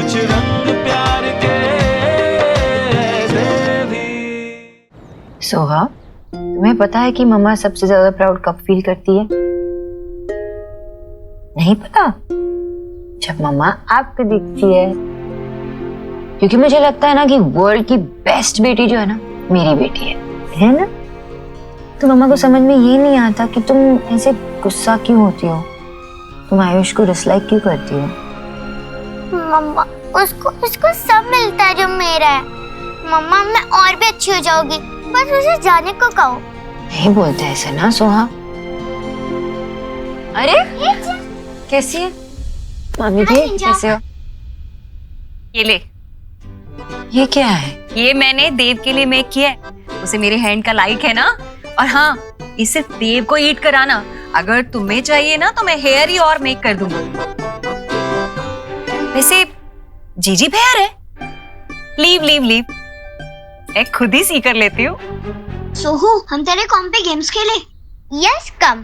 कुछ रंग प्यार के ऐसे भी। सोहा, तुम्हें पता है कि मम्मा सबसे ज्यादा प्राउड कब फील करती है? नहीं पता? जब मम्मा आपको दिखती है। क्योंकि मुझे लगता है ना कि वर्ल्ड की बेस्ट बेटी जो है ना, मेरी बेटी है ना? तो मम्मा को समझ में ये नहीं आता कि तुम ऐसे गुस्सा क्यों होती हो, तुम आयुष को डिसलाइक क्यों करती हो? मम्मा, उसको सब मिलता है जो मेरा है। मम्मा, मैं और भी अच्छी हो जाऊंगी, बस उसे जाने को कहो। नहीं बोलते ऐसे ना सोहा। अरे कैसी है मामी जी, कैसे हो? ये ले, ये क्या है? ये मैंने देव के लिए मेक किया है। उसे मेरे हैंड का लाइक है ना। और हाँ, ये सिर्फ देव को ईट कराना। अगर तुम्हें चाहिए ना तो मैं हेयर ही और मेक कर दूंगा। वैसे जीजी हेयर है। लीव लीव लीव, मैं खुद ही सी कर लेती हूँ। सोहू, हम तेरे कॉम पे गेम्स खेले? यस, कम।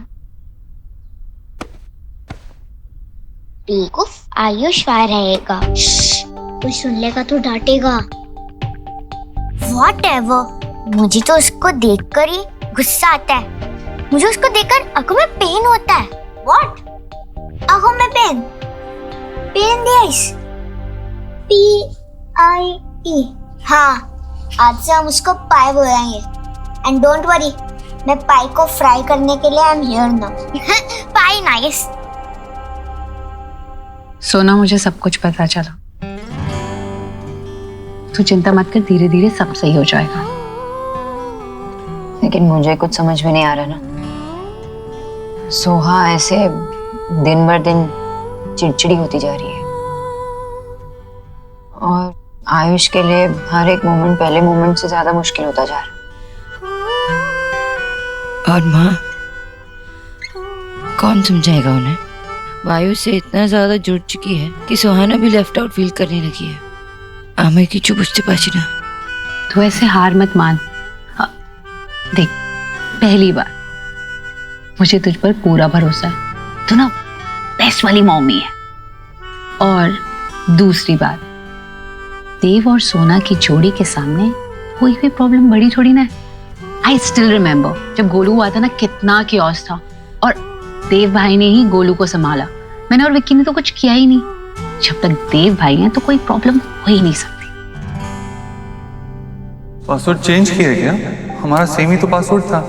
बेवकूफ, आयुष वहाँ रहेगा। कोई सुन लेगा तो डांटेगा। Whatever, मुझे तो उसको देखकर ही गुस्सा आता है। मुझे उसको देखकर आंखों में पेन होता है। What? आंखों में पेन? Pen this? P-I-E। हाँ, आज से हम उसको पाई बोलेंगे। एंड डोंट वरी, मैं पाई को फ्राई करने के लिए I am here now. Pi nice. सोना, मुझे सब कुछ पता चला। तू चिंता मत कर, धीरे धीरे सब सही हो जाएगा। लेकिन मुझे कुछ समझ में नहीं आ रहा ना। सोहा ऐसे दिन भर दिन चिड़चिड़ी होती जा रही है और आयुष के लिए हर एक मोमेंट पहले मोमेंट से ज्यादा मुश्किल होता जा रहा है। और माँ, कौन समझाएगा उन्हें? वायु से इतना ज्यादा जुड़ चुकी है कि सुहाना भी लेफ्ट आउट फील करने लगी है। आमे की चुप बुझते पाची ना। तू ऐसे हार मत मान। देख, पहली बार मुझे तुझ पर पूरा भरोसा है। तू ना बेस्ट वाली मम्मी है। और दूसरी बात, देव और सोना की जोड़ी के सामने कोई भी प्रॉब्लम बड़ी थोड़ी ना है। आई स्टिल रिमेम्बर जब गोलू हुआ था ना, कितना कियोस था और देव भाई ने ही गोलू को संभाला। मैंने और विक्की ने तो कुछ किया ही नहीं। जब तक देव भाई हैं तो कोई प्रॉब्लम हो ही नहीं सकती। पासवर्ड चेंज किया है क्या? हमारा सेम ही तो पासवर्ड था।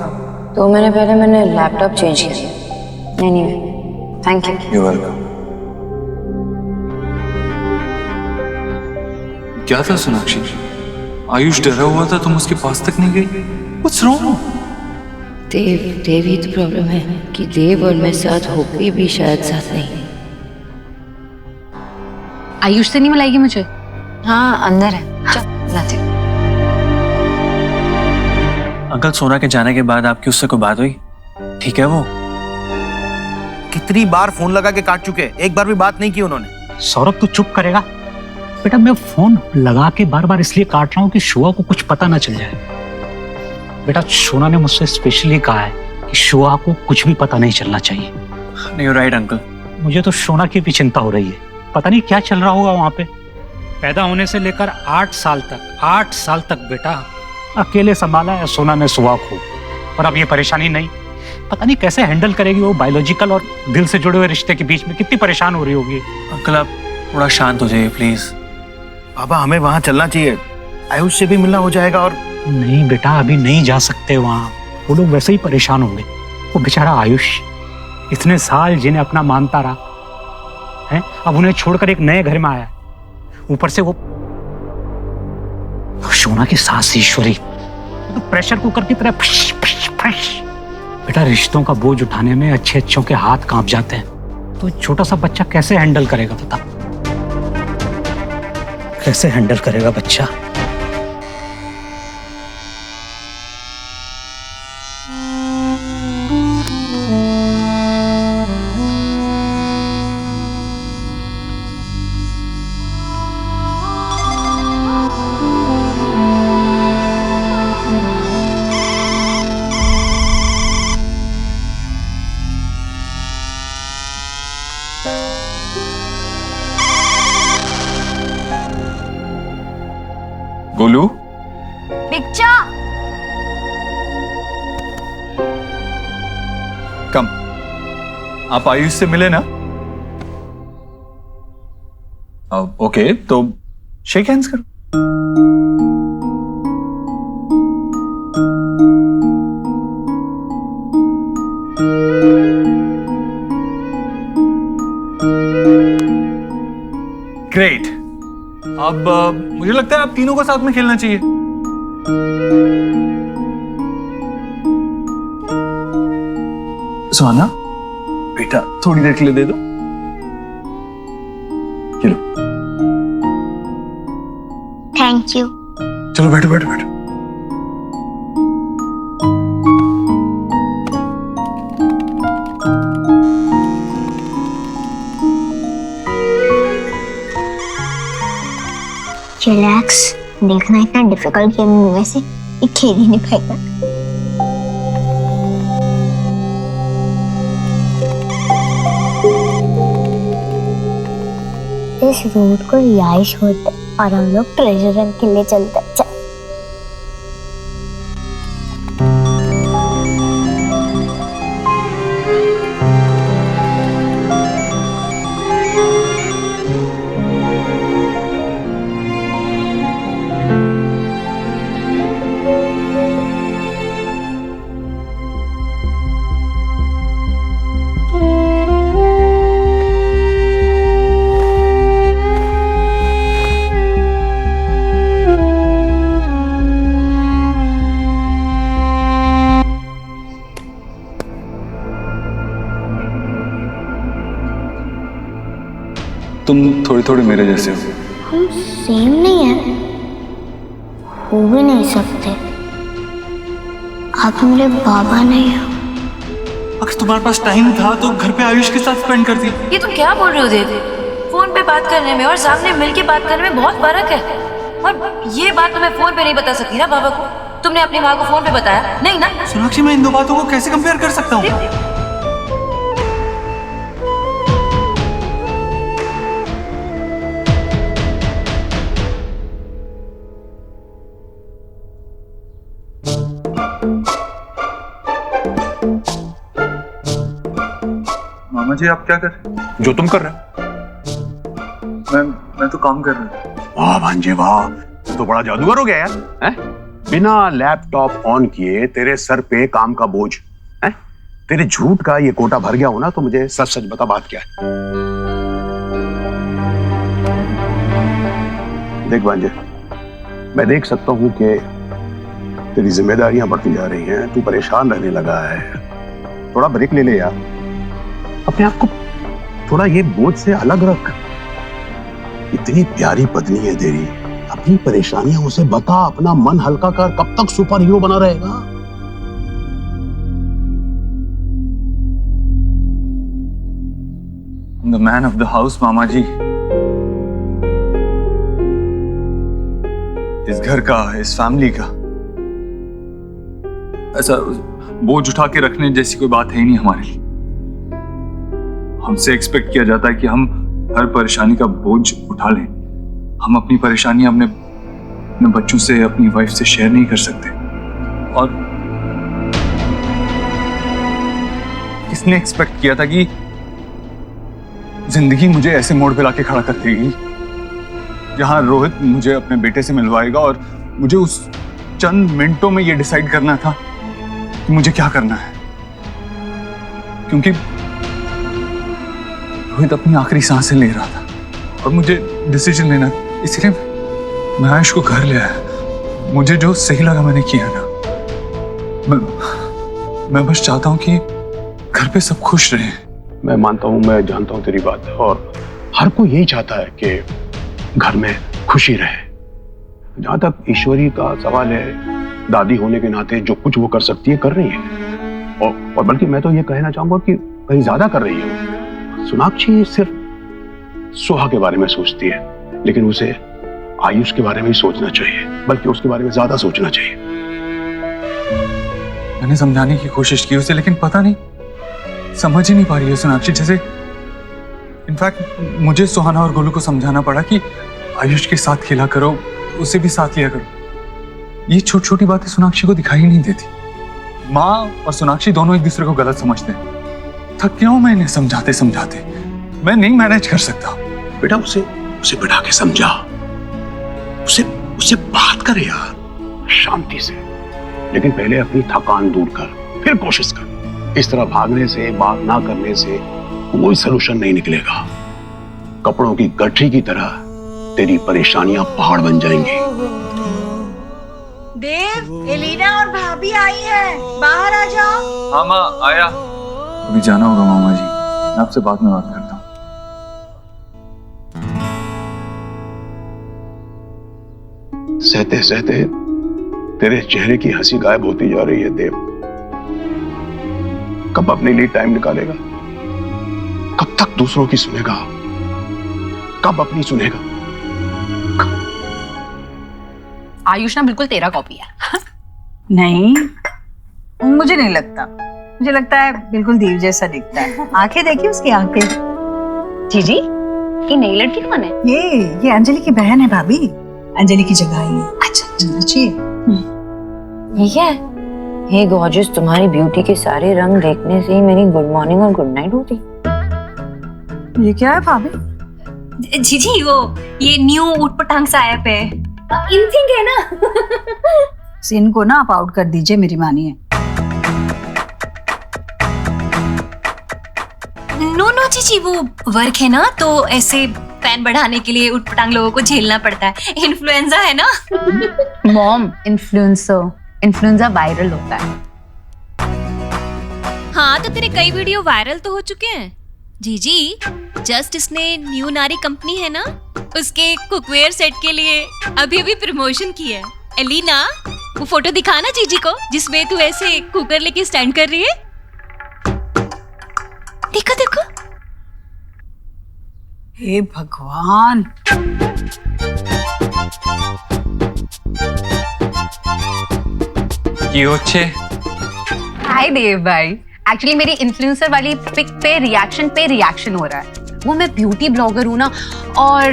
तो मैंने लैपटॉप चेंज किया। Anyway, thank you. You welcome. क्या था सोनाक्षी? आयुष डरा हुआ था, तुम उसके पास तक नहीं गई? What's wrong? देव ही तो प्रॉब्लम है कि देव और मैं साथ होके भी शायद साथ नहीं। आयुष से नहीं मिलाएगी मुझे? हाँ, अंदर है, चल लाते हैं। अंकल, सोना के जाने के बाद आपकी उससे कोई बात हुई? ठीक है वो? कितनी बार फोन लगा के काट चुके, एक बार भी बात नहीं की उन्होंने। सौरभ, तू चुप करेगा? बेटा, मैं फोन लगा के बार बार इसलिए काट रहा हूँ कि शुआ को कुछ पता ना चल जाए। बेटा, सोना ने मुझसे स्पेशली कहा है कि शुआ को कुछ भी पता नहीं चलना चाहिए। नहीं, राइट अंकल। मुझे तो सोना की भी चिंता हो रही है। पता नहीं क्या चल रहा होगा वहां पे। पैदा होने से लेकर 8 साल तक बेटा अकेले संभाला है सोना ने शुआ को। और अब ये परेशानी नहीं, पता नहीं कैसे हैंडल करेगी वो। बायोलॉजिकल और दिल से जुड़े हुए रिश्ते के बीच में कितनी परेशान हो रही होगी। अंकल, आप थोड़ा शांत हो जाइए प्लीज। पापा, हमें वहां चलना चाहिए। आयुष से भी मिलना हो जाएगा। और नहीं बेटा, अभी नहीं जा सकते वहां। वो लोग वैसे ही परेशान होंगे। वो बेचारा आयुष इतने साल जिन्हें अपना मानता रहा है, अब उन्हें छोड़कर एक नए घर में आया है। ऊपर से वो सोना की सास ईश्वरी तो प्रेशर कुकर की तरह फश फश फश। बेटा, रिश्तों का बोझ उठाने में अच्छे अच्छों के हाथ कांप जाते हैं। तो छोटा सा बच्चा कैसे हैंडल करेगा? बता, कैसे हैंडल करेगा बच्चा? गोलू, बिच्चा, कम। आप आयुष से मिले ना? ओके, तो शेक हैंड्स करो। ग्रेट। अब मुझे लगता है आप तीनों को साथ में खेलना चाहिए। सुहाना, बेटा थोड़ी देर के लिए दे दो। खेलो। Thank you. चलो बैठो बैठो बैठो। रिलैक्स। देखना इतना डिफिकल्ट गेम में से ये खेल ही नहीं पाएगा। इस रोड को रिहाइश होता और हम लोग ट्रेजर रन के लिए चलते। चल। तुम थोड़ी थोड़ी मेरे जैसे हो। हम सेम नहीं है, हो भी नहीं सकते। आप मेरे बाबा नहीं हो। अगर तुम्हारे पास टाइम था तो घर पे आयुष के साथ स्पेंड करती। ये तुम क्या बोल रहे हो देव? फोन पे बात करने में और सामने मिलके बात करने में बहुत फर्क है। और ये बात तो मैं फोन पे नहीं बता सकती ना बाबा को। तुमने अपनी माँ को फोन पे बताया नहीं ना? सोनाक्षी, मैं इन दो बातों को कैसे कंपेयर कर सकता हूँ? मामा जी, आप क्या कर रहे हैं? जो तुम कर रहे हो। मैं तो काम कर रहा हूँ। वाह भांजे वाह, तू तो बड़ा जादूगर हो गया यार। हैं? बिना लैपटॉप ऑन किए तेरे सर पे काम का बोझ है। तेरे झूठ का ये कोटा भर गया हो ना, तो मुझे सच सच बता बात क्या है। देख भांजे, मैं देख सकता हूँ कि तेरी जिम्मेदारियां बढ़ती जा रही हैं, तू परेशान रहने लगा है। थोड़ा ब्रेक ले ले यार, अपने आप को थोड़ा ये बोझ से अलग रख। इतनी प्यारी पत्नी है तेरी, अपनी परेशानियां उसे बता, अपना मन हल्का कर। कब तक सुपर हीरो बना रहेगा? The man of the house मामा जी। इस घर का, इस फैमिली का ऐसा बोझ उठा के रखने जैसी कोई बात है ही नहीं हमारे लिए। हमसे एक्सपेक्ट किया जाता है कि हम हर परेशानी का बोझ उठा लें। हम अपनी परेशानियां अपने बच्चों से, अपनी वाइफ से शेयर नहीं कर सकते। और किसने एक्सपेक्ट किया था कि जिंदगी मुझे ऐसे मोड़ पे लाके खड़ा कर देगी जहां रोहित मुझे अपने बेटे से मिलवाएगा और मुझे उस चंद मिनटों में ये डिसाइड करना था कि मुझे क्या करना है। क्योंकि रोहित अपनी आखिरी सांसें ले रहा था और मुझे डिसीजन लेना, इसलिए मैं आयुष को घर ले आया। मुझे जो सही लगा मैंने किया ना। मैं बस चाहता हूं कि घर पे सब खुश रहे। मैं मानता हूं, मैं जानता हूं तेरी बात, और हर कोई यही चाहता है कि घर में खुशी रहे। जहां तक ईश्वरी का सवाल है, दादी होने के नाते जो कुछ वो कर सकती है कर रही है, और बल्कि मैं तो ये कहना चाहूंगा कि कहीं ज्यादा कर रही है। सोनाक्षी सिर्फ सुहा के बारे में सोचती है, लेकिन उसे आयुष के बारे में ही सोचना चाहिए, बल्कि उसके बारे में ज्यादा सोचना चाहिए। मैंने समझाने की कोशिश की उसे, लेकिन पता नहीं समझ ही नहीं पा रही है सोनाक्षी। जैसे इनफैक्ट मुझे सुहाना और गोलू को समझाना पड़ा कि आयुष के साथ खेला करो, उसे भी साथ लिया करो। ये छोटी छोटी बातें सोनाक्षी को दिखाई नहीं देती। माँ और सोनाक्षी दोनों एक दूसरे को गलत समझते हैं। थक गया हूं मैं इन्हें समझाते समझाते। मैं नहीं मैनेज कर सकता। बेटा उसे बिठा के समझा, उसे बात कर यार शांति से, लेकिन पहले अपनी थकान दूर कर, फिर कोशिश कर। इस तरह भागने से, बात ना करने से कोई सलूशन नहीं निकलेगा। कपड़ों की गठरी की तरह तेरी परेशानियां पहाड़ बन जाएंगी। देव, एलिना और भाभी आई है, बाहर आ जाओ। हाँ माँ आया। अभी जाना होगा मामा जी, मैं आपसे बाद में बात करता हूँ। सहते सहते तेरे चेहरे की हंसी गायब होती जा रही है देव। कब अपने लिए टाइम निकालेगा? कब तक दूसरों की सुनेगा? कब अपनी सुनेगा? आयुष ना बिल्कुल तेरा कॉपी है। नहीं, मुझे नहीं लगता। मुझे लगता है बिल्कुल देव जैसा दिखता है। आंखें देखिए उसकी आंखें। जीजी, ये नई लड़की कौन है? ये अंजलि की बहन है भाभी। अंजलि की जगह आई है। अच्छा अच्छी। ये क्या है? हे गॉर्जियस, तुम्हारी ब्यूटी के सारे रंग देखने से ही मेरी गुड मॉर्निंग और गुड नाइट होती। ये क्या है भाभी? जी वो ये न्यू ऊटपटांग सा ऐप है, इनथिंग है ना। सीन को ना आप आउट कर दीजिए, मेरी मानिए। नो जीजी, वो वर्क है ना, तो ऐसे फैन बढ़ाने के लिए ऊटपटांग लोगों को झेलना पड़ता है। इन्फ्लुएंजा है ना। मॉम, इन्फ्लुएंजा वायरल होता है। हाँ, तो तेरे कई वीडियो वायरल तो हो चुके हैं जीजी। जस्ट इसने न्यू नारी कंपनी है ना, उसके कुकवेयर सेट के लिए अभी प्रमोशन की है। एलिना, वो फोटो दिखाना जीजी को जिसमें तू ऐसे कुकर लेके स्टैंड कर रही है। देखो देखो। हे भगवान। हाय देव भाई, एक्चुअली मेरी इन्फ्लुएंसर वाली पिक पे रिएक्शन हो रहा है। वो मैं ब्यूटी ब्लॉगर हूँ ना, और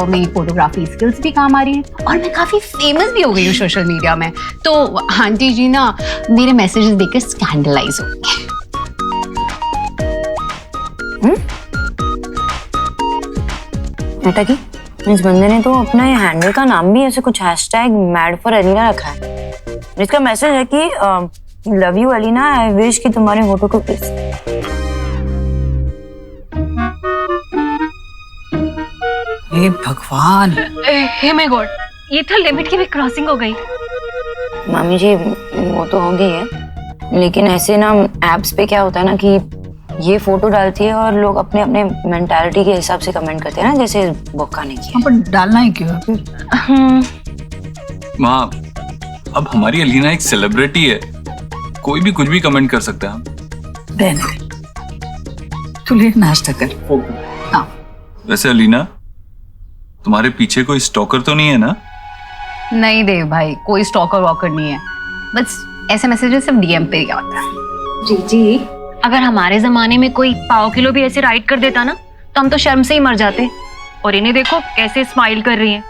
मेरी फोटोग्राफी स्किल्स भी काम आ रही हैं, और मैं काफी फेमस भी हो गई हूँ सोशल मीडिया में। तो आंटी जी ना मेरे मैसेजेस देखकर स्कैंडलाइज हो गए। बेटा की इस बंदे ने तो अपना ये हैंडल का नाम भी ऐसे कुछ #MadForElina रखा है, जिसका मैसेज है कि love you Elina, I wish कि तुम्हारे होठों को किस। हे भगवान। हे माय गॉड, ये तो लिमिट की भी क्रॉसिंग हो गई। मामी जी वो तो हो गई है, लेकिन ऐसे ना एप्स पे क्या होता है ना कि ये फोटो डालती है और लोग अपने अपने मेंटालिटी के हिसाब से कमेंट करते हैं ना, जैसे बोका ने किया। पर डालना ही क्यों है फिर? माँ, अब हमारी एलिना एक सेलिब्रिटी है, कोई भी कुछ भी कमेंट कर सकता है। रहने तू ले, नाश्ता कर। हाँ। वैसे एलिना, तुम्हारे पीछे कोई स्टॉकर तो नहीं है ना? नहीं देव भाई, कोई स्टॉकर वॉकर नहीं है, बस ऐसे मैसेजेस सिर्फ डीएम पे ही आता है। जी, अगर हमारे जमाने में कोई पाव किलो भी ऐसे राइट कर देता ना, तो हम तो शर्म से ही मर जाते। और इन्हें देखो कैसे स्माइल कर रही हैं।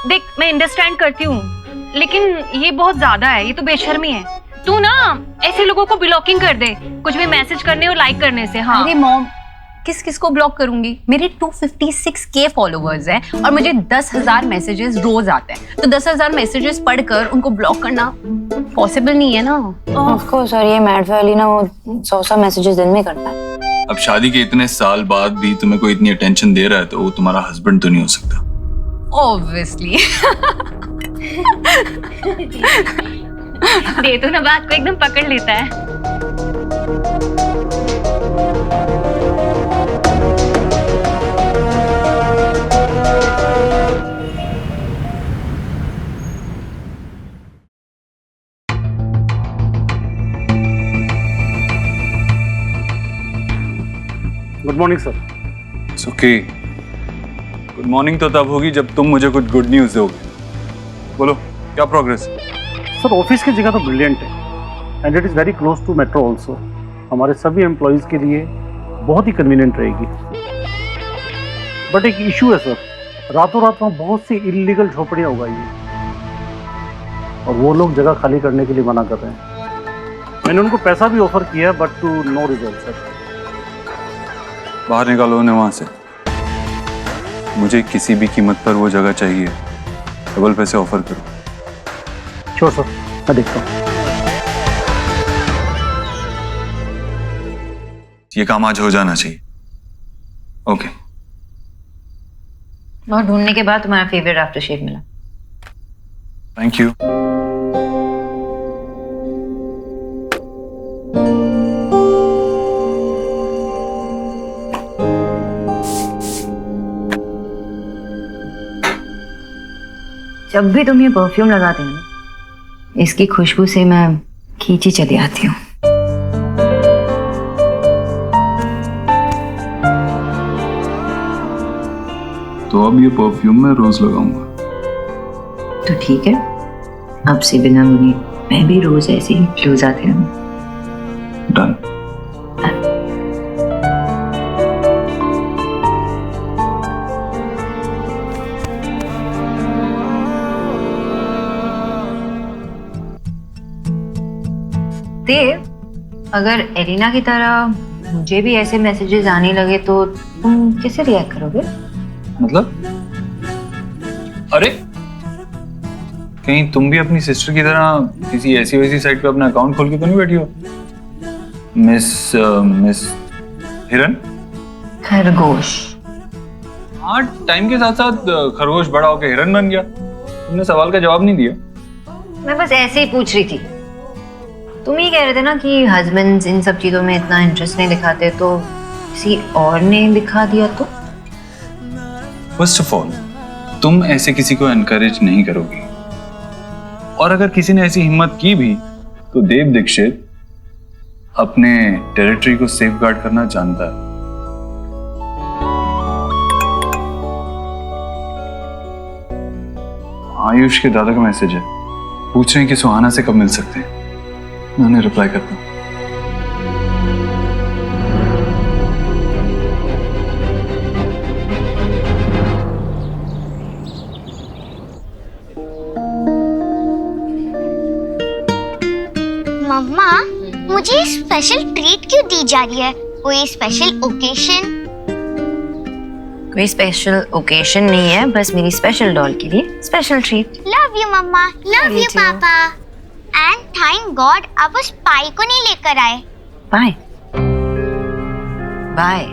देख, मैं अंडरस्टैंड करती हूँ, लेकिन ये बहुत ज्यादा है, ये तो बेशर्मी है। तू ना ऐसे लोगों को ब्लॉकिंग कर दे, कुछ भी मैसेज करने और लाइक करने से। हाँ। अरे मॉम, किस किस को ब्लॉक करूंगी? मेरे 256K फॉलोवर्स हैं और मुझे 10,000 मैसेजेस रोज आते हैं, तो 10,000 मैसेजेस पढ़कर उनको ब्लॉक करना पॉसिबल नहीं है ना। ऑफ कोर्स, और ये मैड फॉर एलिना वो 100 मैसेजेस दिन में करता है। अब शादी के इतने साल बाद भी तुम्हें कोई इतनी अटेंशन दे रहा है, तो वो तुम्हारा हस्बैंड तो नहीं हो सकता। ऑब्वियसली। दे तो ना, बात को एकदम पकड़ लेता है। Good morning sir. It's okay. Good morning तो तब होगी जब तुम मुझे कुछ गुड न्यूज़ दोगे। बोलो, क्या प्रोग्रेस? सर, ऑफिस की जगह तो ब्रिलियंट है, and it is very close to metro also. हमारे सभी एम्प्लॉयज़ के लिए बहुत ही कन्वीनियंट रहेगी। बट एक इशू है सर, रातों रात वहाँ बहुत सी इलीगल झोपड़ियां उगाई हैं और वो लोग जगह खाली करने के लिए मना कर रहे हैं। मैंने उनको पैसा भी ऑफर किया but to no result sir. बाहर निकालो उन्हें वहां से। मुझे किसी भी कीमत पर वो जगह चाहिए। डबल पैसे ऑफर करो। श्योर सर, मैं देखता हूँ। ये काम आज हो जाना चाहिए। ओके। बहुत ढूंढने के बाद तुम्हारा फेवरेट आफ्टर शेव मिला। Thank you. जब भी तुम ये परफ्यूम लगाते हो ना, इसकी खुशबू से मैं खींची चली आती हूँ। तो अब ये परफ्यूम मैं रोज लगाऊंगा। तो ठीक है, अब से बिना मुनी मैं भी रोज ऐसे ही क्लोज आती रहूँ। डन। देव, अगर एलिना की तरह मुझे भी ऐसे मैसेजेस आने लगे तो तुम कैसे रिएक्ट करोगे? मतलब? अरे कहीं तुम भी अपनी सिस्टर की तरह किसी ऐसी वैसी साइट पे अपना अकाउंट खोल के तो नहीं बैठी हो? मिस हिरन? खरगोश। हाँ, टाइम के साथ साथ खरगोश बड़ा होकर हिरन बन गया। तुमने सवाल का जवाब नहीं दिया। मैं बस ऐसे ही पूछ रही थी। तुम ही कह रहे थे ना कि हस्बैंड्स इन सब चीजों में इतना इंटरेस्ट नहीं दिखाते, तो किसी और ने दिखा दिया तो? फर्स्ट ऑफ ऑल, तुम ऐसे किसी को एनकरेज नहीं करोगी, और अगर किसी ने ऐसी हिम्मत की भी तो देव दीक्षित अपने टेरिटरी को सेफगार्ड करना जानता है। आयुष के दादा का मैसेज है, पूछ रहे हैं कि सुहाना से कब मिल सकते हैं। मैं उन्हें रिप्लाई करता हूँ। मम्मा, मुझे स्पेशल ट्रीट क्यों दी जा रही है? कोई स्पेशल ओकेशन? कोई स्पेशल ओकेशन नहीं है, बस मेरी स्पेशल डॉल के लिए स्पेशल ट्रीट। लव यू मम्मा, love Love you you too. पापा। एंड थैंक गॉड आप उस पाई को नहीं लेकर आए। बाय बाय।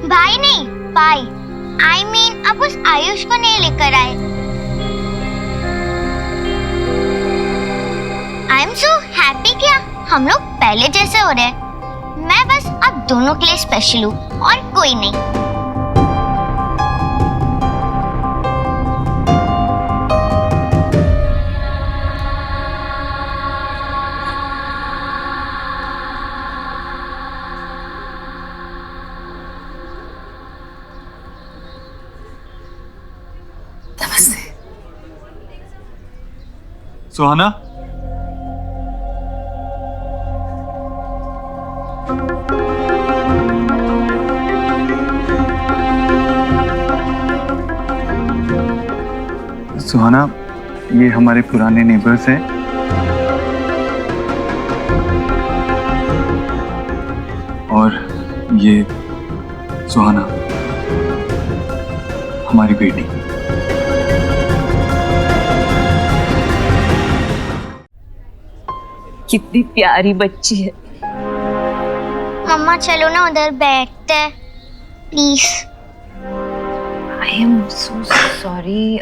भाई नहीं, पाई। आई मीन आप उस आयुष को नहीं लेकर आए। आई एम सो हैप्पी क्या हम लोग पहले जैसे हो रहे हैं। मैं बस अब दोनों के लिए स्पेशल हूँ और कोई नहीं। सुहाना, सुहाना, ये हमारे पुराने नेबर्स हैं। और ये सुहाना हमारी बेटी। कितनी प्यारी बच्ची है। मम्मा चलो ना उधर बैठते please. I am so sorry,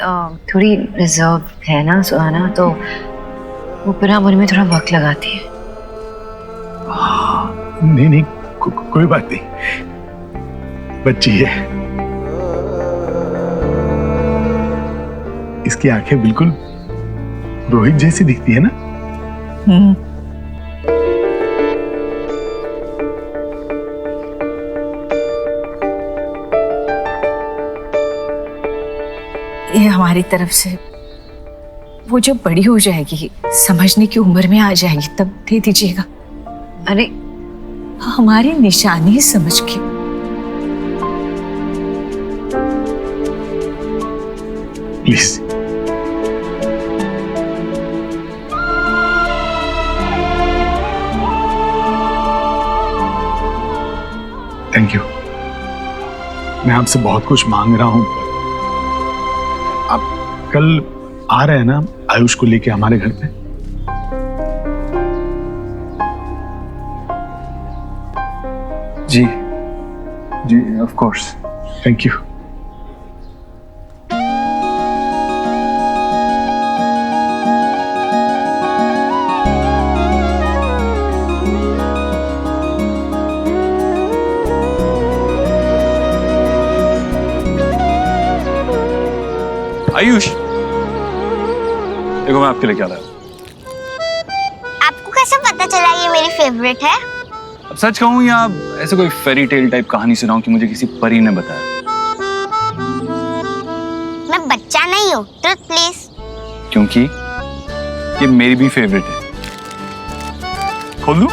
थोड़ी रिजर्व है ना सुहाना, तो वो पूरा मुझ में थोड़ा वक्त लगाती है। नहीं नहीं, कोई बात नहीं, बच्ची है। इसकी आंखें बिल्कुल रोहित जैसी दिखती है ना? ये हमारी तरफ से, वो जब बड़ी हो जाएगी, समझने की उम्र में आ जाएगी, तब दे दीजिएगा। अरे हमारी निशानी समझ के। प्लीज। Thank you. मैं आपसे बहुत कुछ मांग रहा हूं, आप कल आ रहे हैं ना आयुष को लेके हमारे घर पे? जी जी of course. Thank you. Ayush, देखो मैं आपके लिए क्या लाया हूं। आपको कैसे पता चला ये मेरी फेवरेट है? अब सच कहूं या ऐसे कोई फेरी टेल टाइप कहानी सुनाऊं कि मुझे किसी परी ने बताया? मैं बच्चा नहीं हूँ, ट्रुथ प्लीज। क्योंकि ये मेरी भी फेवरेट है। खोल दूं?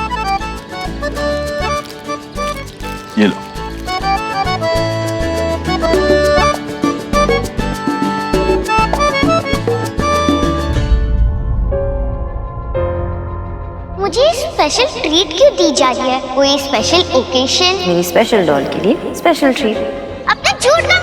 ये लो। मुझे स्पेशल ट्रीट क्यों दी जा रही है? कोई स्पेशल ओकेशन? मेरी स्पेशल डॉल के लिए स्पेशल ट्रीट। अपना झूठ का